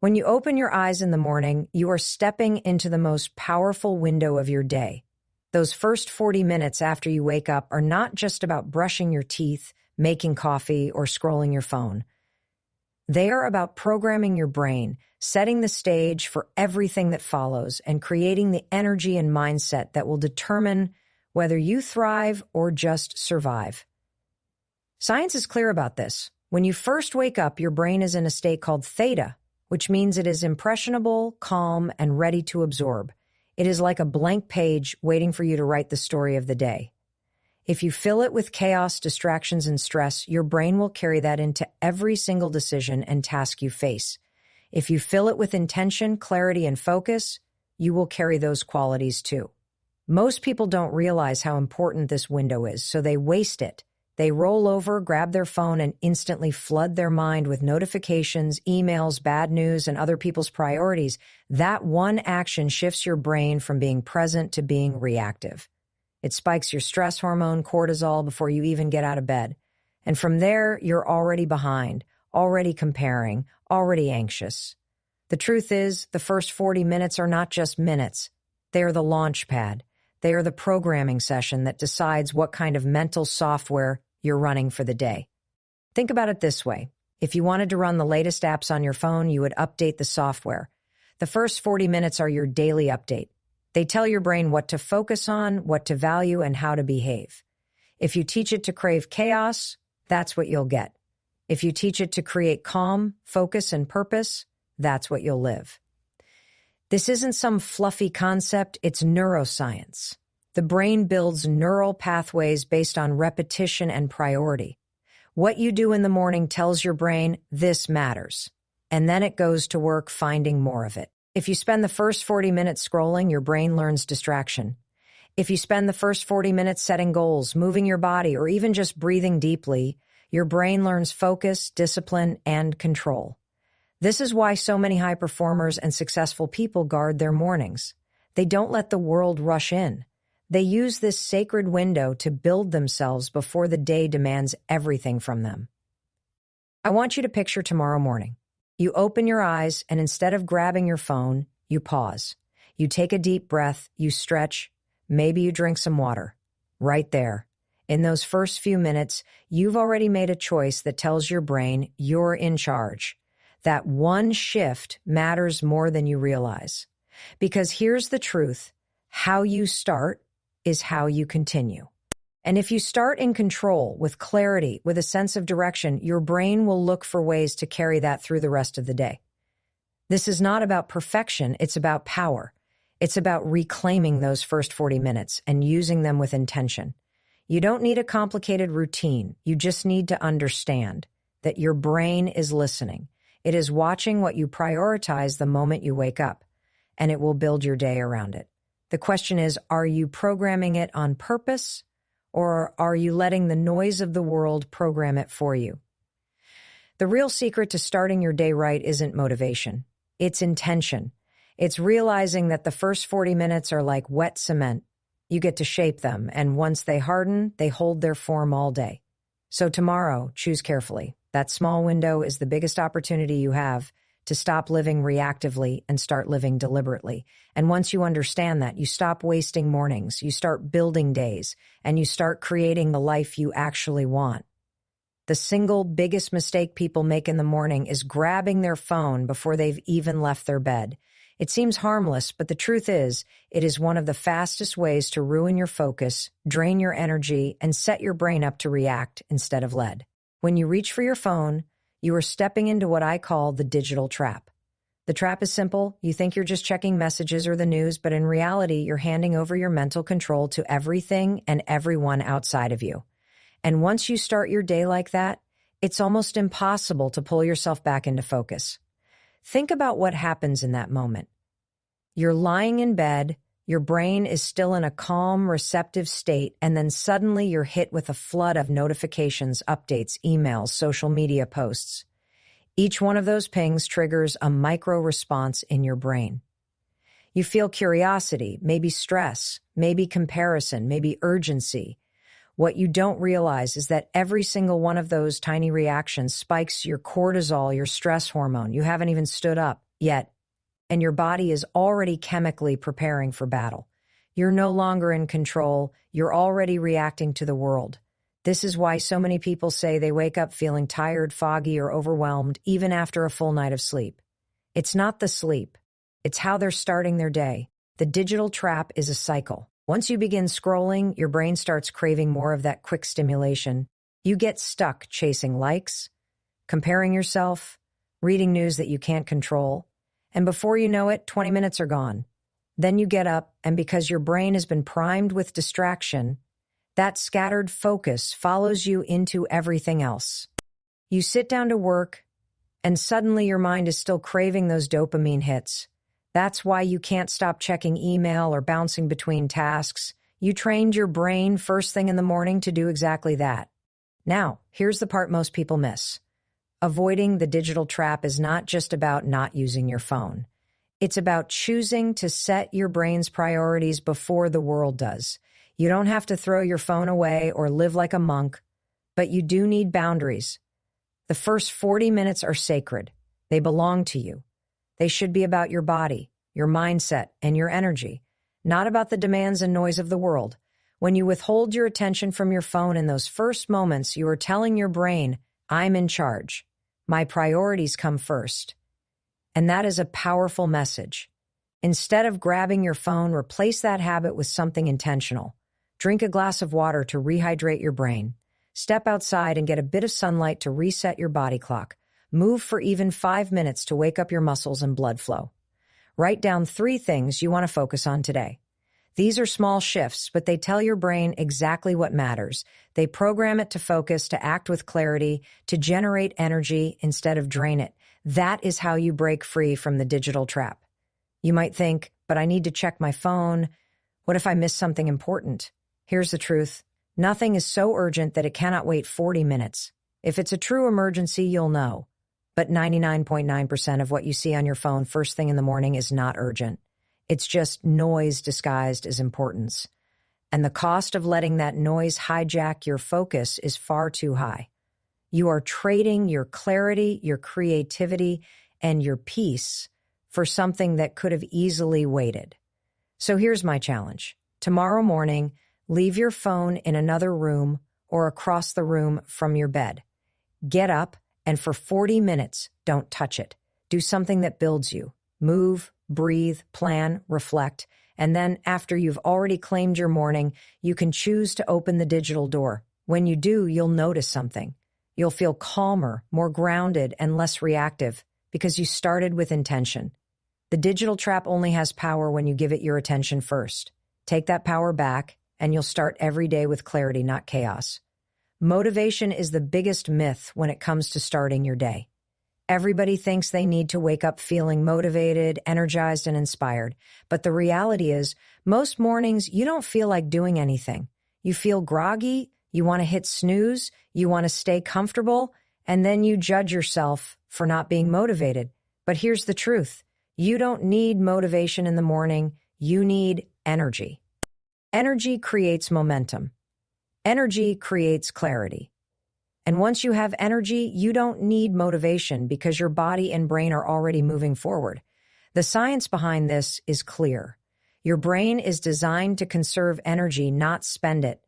When you open your eyes in the morning, you are stepping into the most powerful window of your day. Those first 40 minutes after you wake up are not just about brushing your teeth, making coffee, or scrolling your phone. They are about programming your brain, setting the stage for everything that follows, and creating the energy and mindset that will determine whether you thrive or just survive. Science is clear about this. When you first wake up, your brain is in a state called theta, which means it is impressionable, calm, and ready to absorb. It is like a blank page waiting for you to write the story of the day. If you fill it with chaos, distractions, and stress, your brain will carry that into every single decision and task you face. If you fill it with intention, clarity, and focus, you will carry those qualities too. Most people don't realize how important this window is, so they waste it. They roll over, grab their phone, and instantly flood their mind with notifications, emails, bad news, and other people's priorities. That one action shifts your brain from being present to being reactive. It spikes your stress hormone, cortisol, before you even get out of bed. And from there, you're already behind, already comparing, already anxious. The truth is, the first 40 minutes are not just minutes. They are the launch pad. They are the programming session that decides what kind of mental software you're running for the day. Think about it this way. If you wanted to run the latest apps on your phone, you would update the software. The first 40 minutes are your daily update. They tell your brain what to focus on, what to value, and how to behave. If you teach it to crave chaos, that's what you'll get. If you teach it to create calm, focus, and purpose, that's what you'll live. This isn't some fluffy concept, it's neuroscience. The brain builds neural pathways based on repetition and priority. What you do in the morning tells your brain, this matters. And then it goes to work finding more of it. If you spend the first 40 minutes scrolling, your brain learns distraction. If you spend the first 40 minutes setting goals, moving your body, or even just breathing deeply, your brain learns focus, discipline, and control. This is why so many high performers and successful people guard their mornings. They don't let the world rush in. They use this sacred window to build themselves before the day demands everything from them. I want you to picture tomorrow morning. You open your eyes, and instead of grabbing your phone, you pause. You take a deep breath, you stretch, maybe you drink some water. Right there. In those first few minutes, you've already made a choice that tells your brain you're in charge. That one shift matters more than you realize. Because here's the truth, how you start is how you continue. And if you start in control, with clarity, with a sense of direction, your brain will look for ways to carry that through the rest of the day. This is not about perfection, it's about power. It's about reclaiming those first 40 minutes and using them with intention. You don't need a complicated routine. You just need to understand that your brain is listening. It is watching what you prioritize the moment you wake up, and it will build your day around it. The question is, are you programming it on purpose, or are you letting the noise of the world program it for you? The real secret to starting your day right isn't motivation. It's intention. It's realizing that the first 40 minutes are like wet cement. You get to shape them, and once they harden, they hold their form all day. So tomorrow, choose carefully. That small window is the biggest opportunity you have to stop living reactively and start living deliberately. And once you understand that, you stop wasting mornings, you start building days, and you start creating the life you actually want. The single biggest mistake people make in the morning is grabbing their phone before they've even left their bed. It seems harmless, but the truth is, it is one of the fastest ways to ruin your focus, drain your energy, and set your brain up to react instead of lead. When you reach for your phone, you are stepping into what I call the digital trap. The trap is simple. You think you're just checking messages or the news, but in reality, you're handing over your mental control to everything and everyone outside of you. And once you start your day like that, it's almost impossible to pull yourself back into focus. Think about what happens in that moment. You're lying in bed, your brain is still in a calm, receptive state, and then suddenly you're hit with a flood of notifications, updates, emails, social media posts. Each one of those pings triggers a micro response in your brain. You feel curiosity, maybe stress, maybe comparison, maybe urgency. What you don't realize is that every single one of those tiny reactions spikes your cortisol, your stress hormone. You haven't even stood up. yet, and your body is already chemically preparing for battle. You're no longer in control. You're already reacting to the world. This is why so many people say they wake up feeling tired, foggy, or overwhelmed, even after a full night of sleep. It's not the sleep. It's how they're starting their day. The digital trap is a cycle. Once you begin scrolling, your brain starts craving more of that quick stimulation. You get stuck chasing likes, comparing yourself, reading news that you can't control, and before you know it, 20 minutes are gone. Then you get up, and because your brain has been primed with distraction, that scattered focus follows you into everything else. You sit down to work, and suddenly your mind is still craving those dopamine hits. That's why you can't stop checking email or bouncing between tasks. You trained your brain first thing in the morning to do exactly that. Now, here's the part most people miss. Avoiding the digital trap is not just about not using your phone. It's about choosing to set your brain's priorities before the world does. You don't have to throw your phone away or live like a monk, but you do need boundaries. The first 40 minutes are sacred. They belong to you. They should be about your body, your mindset, and your energy, not about the demands and noise of the world. When you withhold your attention from your phone in those first moments, you are telling your brain, I'm in charge. My priorities come first. And that is a powerful message. Instead of grabbing your phone, replace that habit with something intentional. Drink a glass of water to rehydrate your brain. Step outside and get a bit of sunlight to reset your body clock. Move for even 5 minutes to wake up your muscles and blood flow. Write down 3 things you want to focus on today. These are small shifts, but they tell your brain exactly what matters. They program it to focus, to act with clarity, to generate energy instead of drain it. That is how you break free from the digital trap. You might think, but I need to check my phone. What if I miss something important? Here's the truth. Nothing is so urgent that it cannot wait 40 minutes. If it's a true emergency, you'll know. But 99.9% of what you see on your phone first thing in the morning is not urgent. It's just noise disguised as importance. And the cost of letting that noise hijack your focus is far too high. You are trading your clarity, your creativity, and your peace for something that could have easily waited. So here's my challenge. Tomorrow morning, leave your phone in another room or across the room from your bed. Get up, and for 40 minutes, don't touch it. Do something that builds you. Move, breathe, plan, reflect, and then after you've already claimed your morning, you can choose to open the digital door. When you do, you'll notice something. You'll feel calmer, more grounded, and less reactive because you started with intention. The digital trap only has power when you give it your attention first. Take that power back, and you'll start every day with clarity, not chaos. Motivation is the biggest myth when it comes to starting your day. Everybody thinks they need to wake up feeling motivated, energized, and inspired. But the reality is, most mornings, you don't feel like doing anything. You feel groggy, you want to hit snooze, you want to stay comfortable, and then you judge yourself for not being motivated. But here's the truth. You don't need motivation in the morning. You need energy. Energy creates momentum. Energy creates clarity. And once you have energy, you don't need motivation because your body and brain are already moving forward. The science behind this is clear. Your brain is designed to conserve energy, not spend it.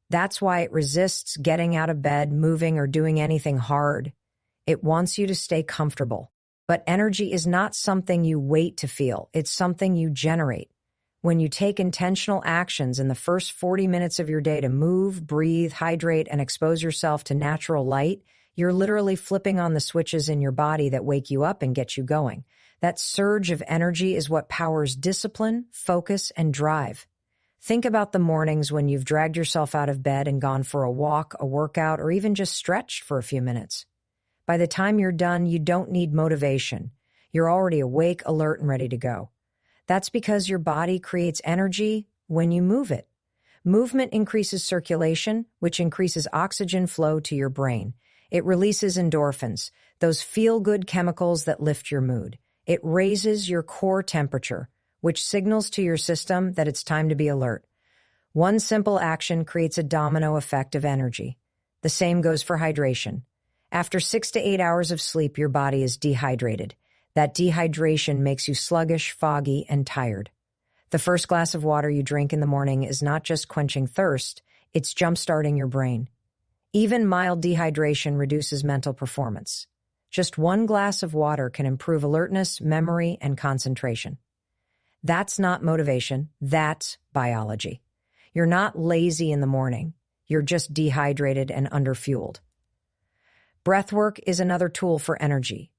That's why it resists getting out of bed, moving, or doing anything hard. It wants you to stay comfortable. But energy is not something you wait to feel. It's something you generate. When you take intentional actions in the first 40 minutes of your day to move, breathe, hydrate, and expose yourself to natural light, you're literally flipping on the switches in your body that wake you up and get you going. That surge of energy is what powers discipline, focus, and drive. Think about the mornings when you've dragged yourself out of bed and gone for a walk, a workout, or even just stretched for a few minutes. By the time you're done, you don't need motivation. You're already awake, alert, and ready to go. That's because your body creates energy when you move it. Movement increases circulation, which increases oxygen flow to your brain. It releases endorphins, those feel-good chemicals that lift your mood. It raises your core temperature, which signals to your system that it's time to be alert. One simple action creates a domino effect of energy. The same goes for hydration. After 6 to 8 hours of sleep, your body is dehydrated. That dehydration makes you sluggish, foggy, and tired. The first glass of water you drink in the morning is not just quenching thirst, it's jump-starting your brain. Even mild dehydration reduces mental performance. Just one glass of water can improve alertness, memory, and concentration. That's not motivation, that's biology. You're not lazy in the morning. You're just dehydrated and underfueled. Breathwork is another tool for energy.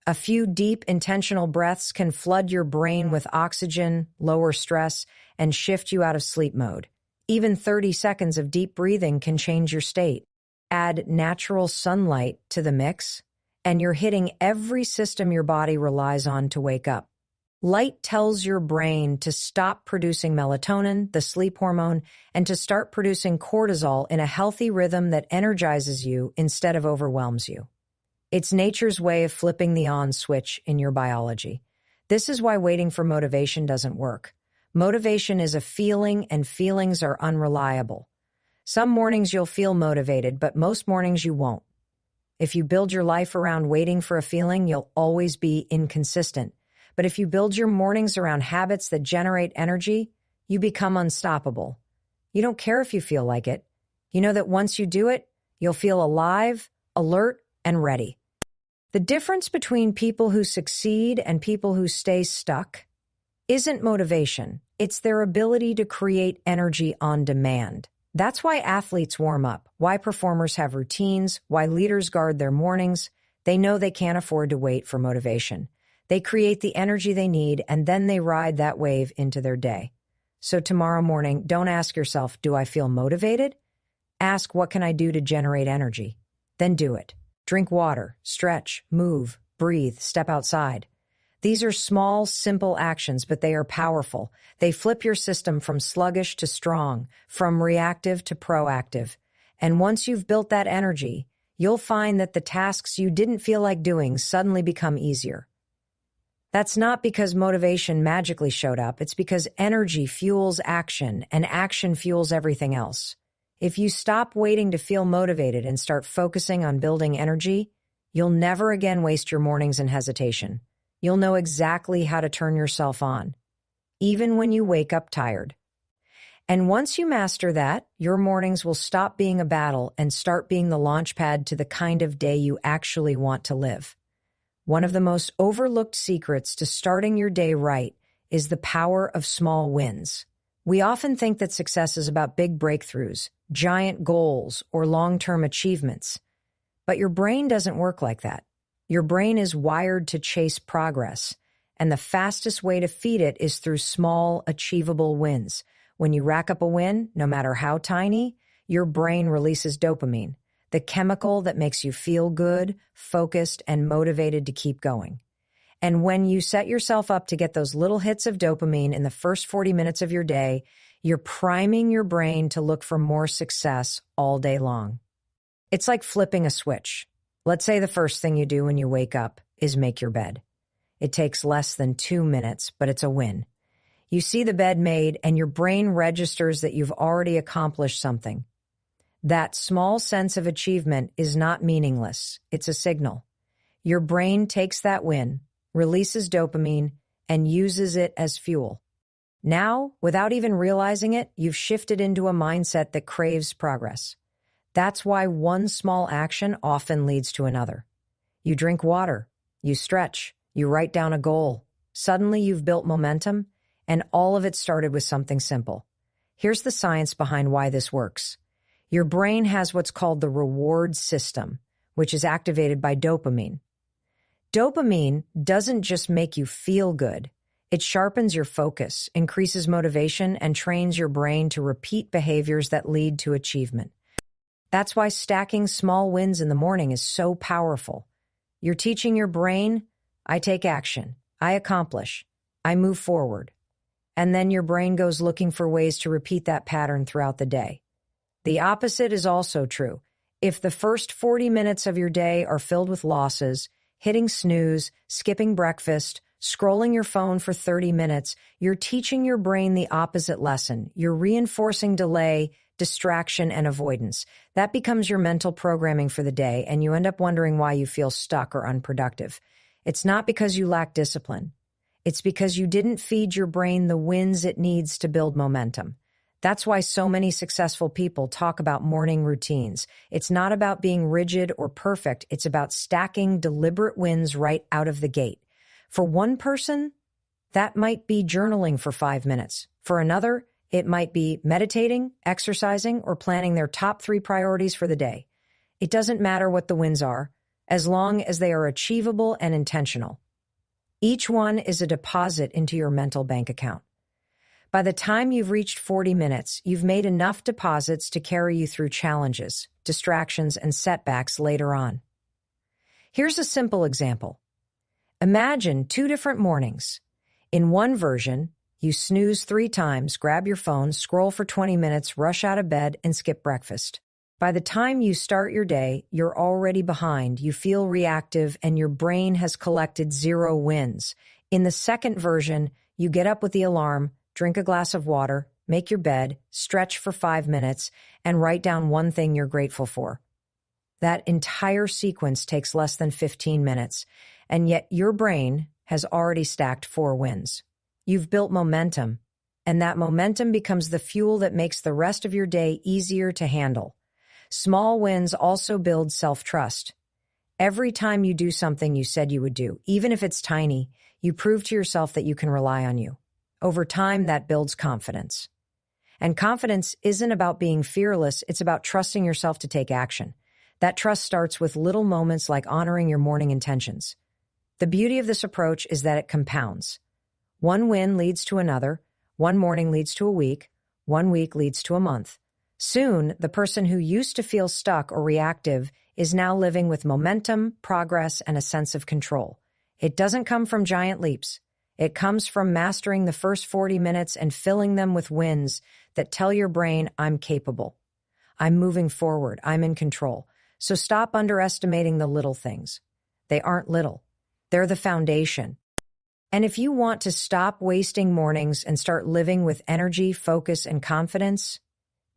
A few deep, intentional breaths can flood your brain with oxygen, lower stress, and shift you out of sleep mode. Even 30 seconds of deep breathing can change your state. Add natural sunlight to the mix, and you're hitting every system your body relies on to wake up. Light tells your brain to stop producing melatonin, the sleep hormone, and to start producing cortisol in a healthy rhythm that energizes you instead of overwhelms you. It's nature's way of flipping the on switch in your biology. This is why waiting for motivation doesn't work. Motivation is a feeling, and feelings are unreliable. Some mornings you'll feel motivated, but most mornings you won't. If you build your life around waiting for a feeling, you'll always be inconsistent. But if you build your mornings around habits that generate energy, you become unstoppable. You don't care if you feel like it. You know that once you do it, you'll feel alive, alert, and ready. The difference between people who succeed and people who stay stuck isn't motivation. It's their ability to create energy on demand. That's why athletes warm up, why performers have routines, why leaders guard their mornings. They know they can't afford to wait for motivation. They create the energy they need, and then they ride that wave into their day. So tomorrow morning, don't ask yourself, do I feel motivated? Ask, what can I do to generate energy? Then do it. Drink water, stretch, move, breathe, step outside. These are small, simple actions, but they are powerful. They flip your system from sluggish to strong, from reactive to proactive. And once you've built that energy, you'll find that the tasks you didn't feel like doing suddenly become easier. That's not because motivation magically showed up. It's because energy fuels action, and action fuels everything else. If you stop waiting to feel motivated and start focusing on building energy, you'll never again waste your mornings in hesitation. You'll know exactly how to turn yourself on, even when you wake up tired. And once you master that, your mornings will stop being a battle and start being the launch pad to the kind of day you actually want to live. One of the most overlooked secrets to starting your day right is the power of small wins. We often think that success is about big breakthroughs, giant goals, or long-term achievements. But your brain doesn't work like that. Your brain is wired to chase progress, and the fastest way to feed it is through small, achievable wins. When you rack up a win, no matter how tiny, your brain releases dopamine, the chemical that makes you feel good, focused, and motivated to keep going. And when you set yourself up to get those little hits of dopamine in the first 40 minutes of your day, you're priming your brain to look for more success all day long. It's like flipping a switch. Let's say the first thing you do when you wake up is make your bed. It takes less than 2 minutes, but it's a win. You see the bed made, and your brain registers that you've already accomplished something. That small sense of achievement is not meaningless. It's a signal. Your brain takes that win, releases dopamine, and uses it as fuel. Now, without even realizing it, you've shifted into a mindset that craves progress. That's why one small action often leads to another. You drink water, you stretch, you write down a goal. Suddenly you've built momentum, and all of it started with something simple. Here's the science behind why this works. Your brain has what's called the reward system, which is activated by dopamine. Dopamine doesn't just make you feel good. It sharpens your focus, increases motivation, and trains your brain to repeat behaviors that lead to achievement. That's why stacking small wins in the morning is so powerful. You're teaching your brain, I take action, I accomplish, I move forward. And then your brain goes looking for ways to repeat that pattern throughout the day. The opposite is also true. If the first 40 minutes of your day are filled with losses, hitting snooze, skipping breakfast, scrolling your phone for 30 minutes, you're teaching your brain the opposite lesson. You're reinforcing delay, distraction, and avoidance. That becomes your mental programming for the day, and you end up wondering why you feel stuck or unproductive. It's not because you lack discipline. It's because you didn't feed your brain the wins it needs to build momentum. That's why so many successful people talk about morning routines. It's not about being rigid or perfect. It's about stacking deliberate wins right out of the gate. For one person, that might be journaling for 5 minutes. For another, it might be meditating, exercising, or planning their top 3 priorities for the day. It doesn't matter what the wins are, as long as they are achievable and intentional. Each one is a deposit into your mental bank account. By the time you've reached 40 minutes, you've made enough deposits to carry you through challenges, distractions, and setbacks later on. Here's a simple example. Imagine 2 different mornings. In one version, you snooze 3 times, grab your phone, scroll for 20 minutes, rush out of bed, and skip breakfast. By the time you start your day, you're already behind, you feel reactive, and your brain has collected 0 wins. In the second version, you get up with the alarm, drink a glass of water, make your bed, stretch for 5 minutes, and write down one thing you're grateful for. That entire sequence takes less than 15 minutes, and yet your brain has already stacked 4 wins. You've built momentum, and that momentum becomes the fuel that makes the rest of your day easier to handle. Small wins also build self-trust. Every time you do something you said you would do, even if it's tiny, you prove to yourself that you can rely on you. Over time, that builds confidence. And confidence isn't about being fearless, it's about trusting yourself to take action. That trust starts with little moments like honoring your morning intentions. The beauty of this approach is that it compounds. One win leads to another, one morning leads to a week, one week leads to a month. Soon, the person who used to feel stuck or reactive is now living with momentum, progress, and a sense of control. It doesn't come from giant leaps. It comes from mastering the first 40 minutes and filling them with wins that tell your brain, I'm capable. I'm moving forward. I'm in control. So stop underestimating the little things. They aren't little. They're the foundation. And if you want to stop wasting mornings and start living with energy, focus, and confidence,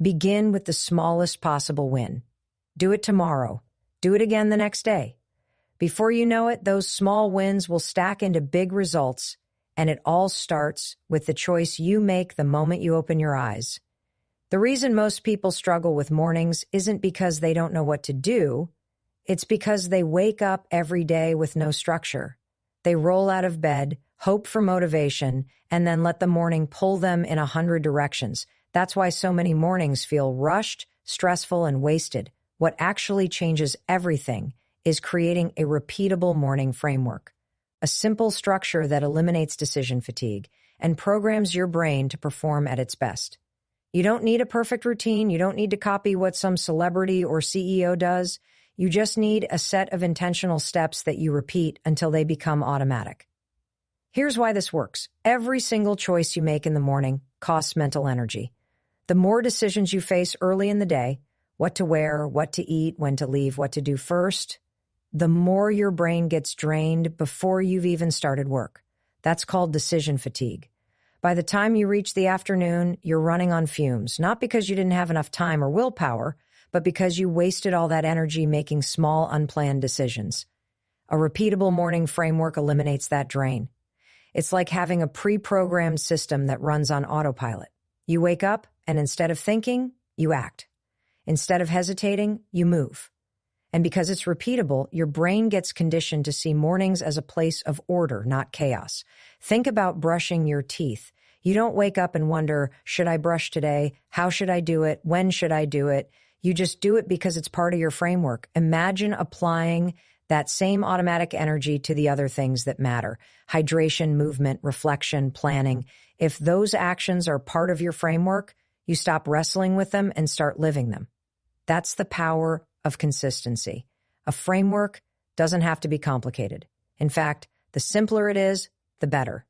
begin with the smallest possible win. Do it tomorrow. Do it again the next day. Before you know it, those small wins will stack into big results, and it all starts with the choice you make the moment you open your eyes. The reason most people struggle with mornings isn't because they don't know what to do. It's because they wake up every day with no structure. They roll out of bed, hope for motivation, and then let the morning pull them in 100 directions. That's why so many mornings feel rushed, stressful, and wasted. What actually changes everything is creating a repeatable morning framework, a simple structure that eliminates decision fatigue and programs your brain to perform at its best. You don't need a perfect routine. You don't need to copy what some celebrity or CEO does. You just need a set of intentional steps that you repeat until they become automatic. Here's why this works. Every single choice you make in the morning costs mental energy. The more decisions you face early in the day, what to wear, what to eat, when to leave, what to do first, the more your brain gets drained before you've even started work. That's called decision fatigue. By the time you reach the afternoon, you're running on fumes, not because you didn't have enough time or willpower, but because you wasted all that energy making small, unplanned decisions. A repeatable morning framework eliminates that drain. It's like having a pre-programmed system that runs on autopilot. You wake up, and instead of thinking, you act. Instead of hesitating, you move. And because it's repeatable, your brain gets conditioned to see mornings as a place of order, not chaos. Think about brushing your teeth. You don't wake up and wonder, should I brush today? How should I do it? When should I do it? You just do it because it's part of your framework. Imagine applying that same automatic energy to the other things that matter: hydration, movement, reflection, planning. If those actions are part of your framework, you stop wrestling with them and start living them. That's the power of consistency. A framework doesn't have to be complicated. In fact, the simpler it is, the better.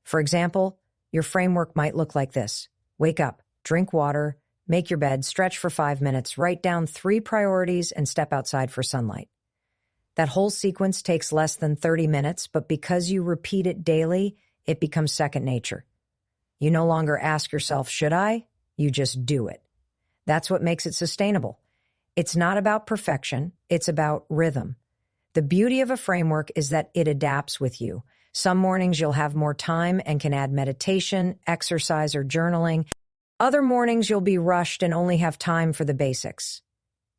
For example, your framework might look like this. Wake up, drink water, make your bed, stretch for 5 minutes, write down 3 priorities, and step outside for sunlight. That whole sequence takes less than 30 minutes, but because you repeat it daily, it becomes second nature. You no longer ask yourself, should I? You just do it. That's what makes it sustainable. It's not about perfection, it's about rhythm. The beauty of a framework is that it adapts with you. Some mornings you'll have more time and can add meditation, exercise, or journaling. Other mornings you'll be rushed and only have time for the basics.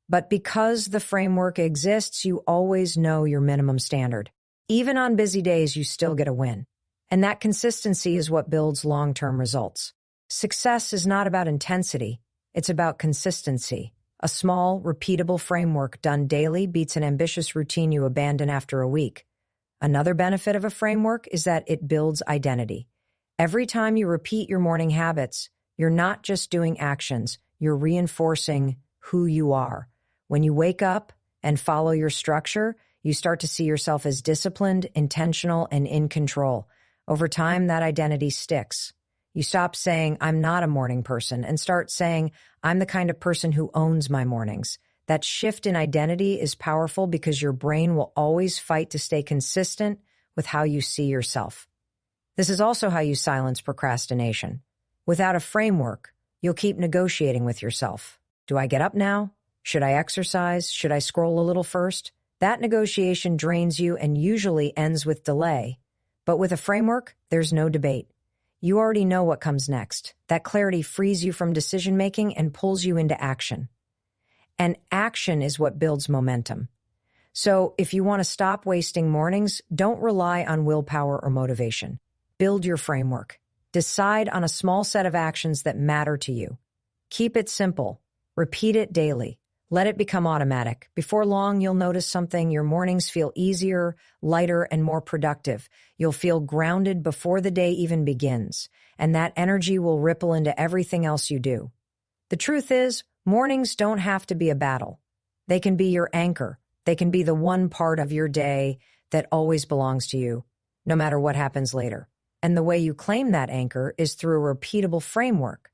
But because the framework exists, you always know your minimum standard. Even on busy days, you still get a win. And that consistency is what builds long-term results. Success is not about intensity, it's about consistency. A small, repeatable framework done daily beats an ambitious routine you abandon after a week. Another benefit of a framework is that it builds identity. Every time you repeat your morning habits, you're not just doing actions, you're reinforcing who you are. When you wake up and follow your structure, you start to see yourself as disciplined, intentional, and in control. Over time, that identity sticks. You stop saying, I'm not a morning person, and start saying, I'm the kind of person who owns my mornings. That shift in identity is powerful because your brain will always fight to stay consistent with how you see yourself. This is also how you silence procrastination. Without a framework, you'll keep negotiating with yourself. Do I get up now? Should I exercise? Should I scroll a little first? That negotiation drains you and usually ends with delay. But with a framework, there's no debate. You already know what comes next. That clarity frees you from decision-making and pulls you into action. And action is what builds momentum. So if you want to stop wasting mornings, don't rely on willpower or motivation. Build your framework. Decide on a small set of actions that matter to you. Keep it simple. Repeat it daily. Let it become automatic. Before long, you'll notice something. Your mornings feel easier, lighter, and more productive. You'll feel grounded before the day even begins, and that energy will ripple into everything else you do. The truth is, mornings don't have to be a battle. They can be your anchor. They can be the one part of your day that always belongs to you, no matter what happens later. And the way you claim that anchor is through a repeatable framework.